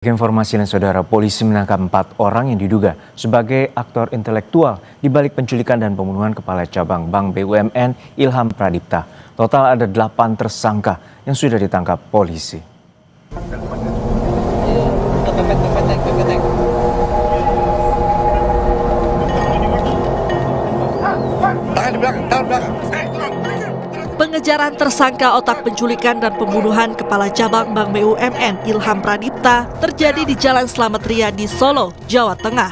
Informasi lain saudara, polisi menangkap 4 orang yang diduga sebagai aktor intelektual di balik penculikan dan pembunuhan Kepala Cabang Bank BUMN Ilham Pradipta. Total ada 8 tersangka yang sudah ditangkap polisi. Pengejaran tersangka otak penculikan dan pembunuhan Kepala Cabang Bank BUMN Ilham Pradipta terjadi di Jalan Slamet Riyadi, Solo, Jawa Tengah.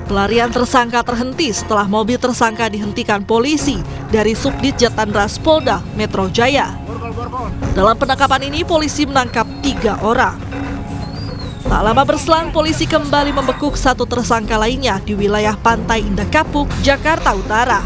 Pelarian tersangka terhenti setelah mobil tersangka dihentikan polisi dari Subdit Jatandras Polda Metro Jaya. Dalam penangkapan ini, polisi menangkap 3 orang. Tak lama berselang, polisi kembali membekuk 1 tersangka lainnya di wilayah Pantai Indah Kapuk, Jakarta Utara.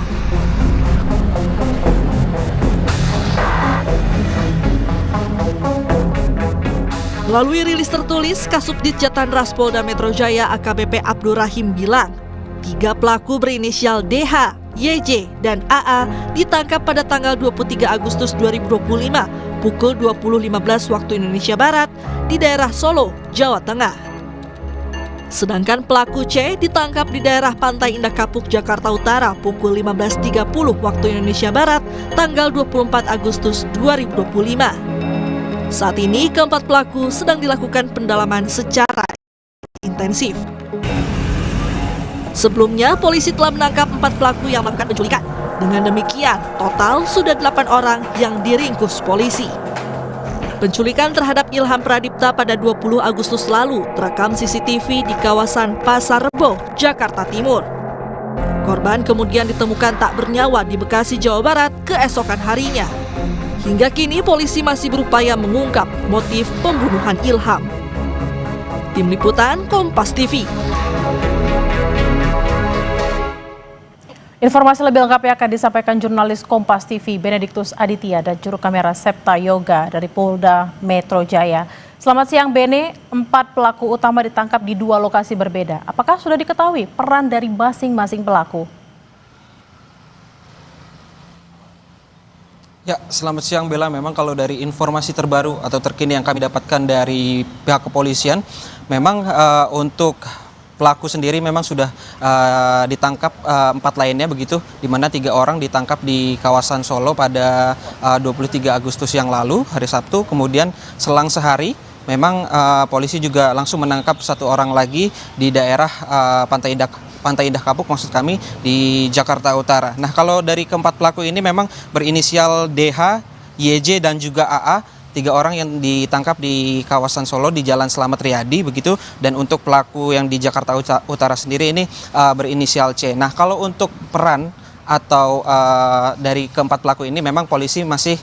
Melalui rilis tertulis, Kasubdit Jatandras Polda Metro Jaya AKBP Abdur Rahim bilang, 3 pelaku berinisial DH, YJ, dan AA ditangkap pada tanggal 23 Agustus 2025 pukul 20.15 waktu Indonesia Barat di daerah Solo, Jawa Tengah. Sedangkan pelaku C ditangkap di daerah Pantai Indah Kapuk, Jakarta Utara pukul 15.30 waktu Indonesia Barat tanggal 24 Agustus 2025. Saat ini, keempat pelaku sedang dilakukan pendalaman secara intensif. Sebelumnya, polisi telah menangkap 4 pelaku yang melakukan penculikan. Dengan demikian, total sudah 8 orang yang diringkus polisi. Penculikan terhadap Ilham Pradipta pada 20 Agustus lalu terekam CCTV di kawasan Pasar Rebo, Jakarta Timur. Korban kemudian ditemukan tak bernyawa di Bekasi, Jawa Barat keesokan harinya. Hingga kini polisi masih berupaya mengungkap motif pembunuhan Ilham. Tim Liputan Kompas TV. Informasi lebih lengkapnya akan disampaikan jurnalis Kompas TV Benediktus Aditya dan juru kamera Septa Yoga dari Polda Metro Jaya. Selamat siang Bene, 4 pelaku utama ditangkap di 2 lokasi berbeda. Apakah sudah diketahui peran dari masing-masing pelaku? Ya, selamat siang Bella. Memang kalau dari informasi terbaru atau terkini yang kami dapatkan dari pihak kepolisian, memang untuk pelaku sendiri memang sudah ditangkap 4 lainnya begitu, di mana 3 orang ditangkap di kawasan Solo pada 23 Agustus yang lalu, hari Sabtu. Kemudian selang sehari, memang polisi juga langsung menangkap 1 orang lagi di daerah Pantai Indah Kapuk, maksud kami, di Jakarta Utara. Nah, kalau dari keempat pelaku ini memang berinisial DH, YJ, dan juga AA, 3 orang yang ditangkap di kawasan Solo di Jalan Slamet Riyadi begitu. Dan untuk pelaku yang di Jakarta Utara sendiri ini berinisial C. Nah, kalau untuk peran atau dari keempat pelaku ini memang polisi masih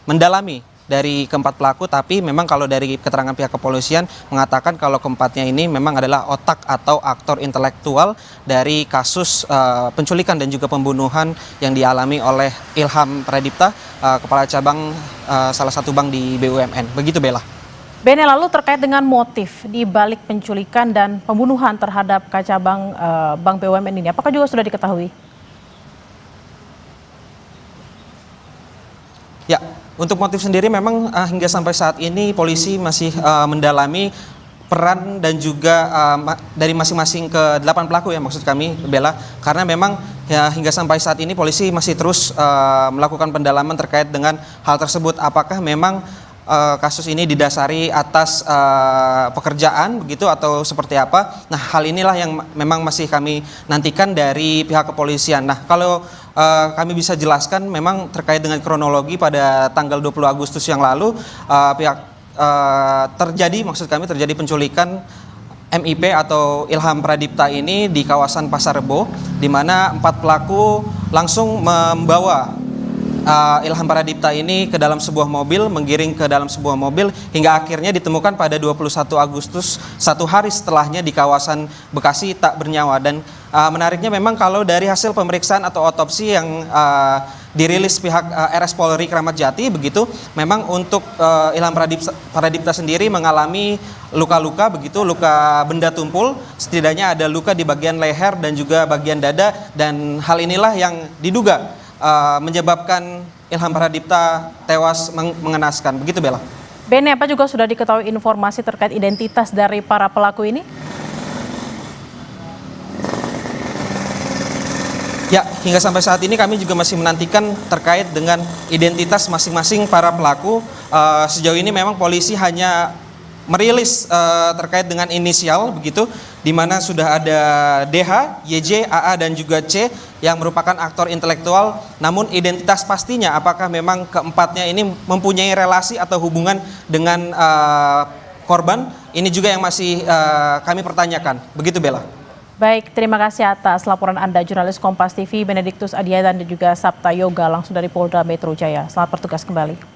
mendalami dari keempat pelaku, tapi memang kalau dari keterangan pihak kepolisian mengatakan kalau keempatnya ini memang adalah otak atau aktor intelektual dari kasus penculikan dan juga pembunuhan yang dialami oleh Ilham Pradipta, Kepala Cabang salah satu bank di BUMN. Begitu Bella. Bene, lalu terkait dengan motif di balik penculikan dan pembunuhan terhadap Kacabang Bank BUMN ini, apakah juga sudah diketahui? Ya, untuk motif sendiri memang hingga sampai saat ini polisi masih mendalami peran dan juga dari masing-masing ke-8 pelaku ya, maksud kami Bella, karena memang ya hingga sampai saat ini polisi masih terus melakukan pendalaman terkait dengan hal tersebut. Apakah memang kasus ini didasari atas pekerjaan begitu atau seperti apa? Nah, hal inilah yang memang masih kami nantikan dari pihak kepolisian. Nah, kalau kami bisa jelaskan memang terkait dengan kronologi pada tanggal 20 Agustus yang lalu terjadi penculikan MIP atau Ilham Pradipta ini di kawasan Pasar Rebo, di mana 4 pelaku langsung membawa Ilham Pradipta ini ke dalam sebuah mobil, menggiring ke dalam sebuah mobil hingga akhirnya ditemukan pada 21 Agustus, 1 hari setelahnya di kawasan Bekasi tak bernyawa. Dan menariknya memang kalau dari hasil pemeriksaan atau otopsi yang dirilis pihak RS Polri Kramat Jati begitu, memang untuk Ilham Pradipta sendiri mengalami luka-luka begitu, luka benda tumpul, setidaknya ada luka di bagian leher dan juga bagian dada, dan hal inilah yang diduga menyebabkan Ilham Pradipta tewas mengenaskan. Begitu Bella. Bene, apa juga sudah diketahui informasi terkait identitas dari para pelaku ini? Ya, hingga sampai saat ini kami juga masih menantikan terkait dengan identitas masing-masing para pelaku. Sejauh ini memang polisi hanya merilis terkait dengan inisial begitu, di mana sudah ada DH, YJ, AA dan juga C yang merupakan aktor intelektual. Namun identitas pastinya apakah memang keempatnya ini mempunyai relasi atau hubungan dengan korban, ini juga yang masih kami pertanyakan. Begitu Bella. Baik, terima kasih atas laporan Anda, jurnalis Kompas TV Benediktus Adiadan dan juga Sabta Yoga langsung dari Polda Metro Jaya. Selamat bertugas kembali.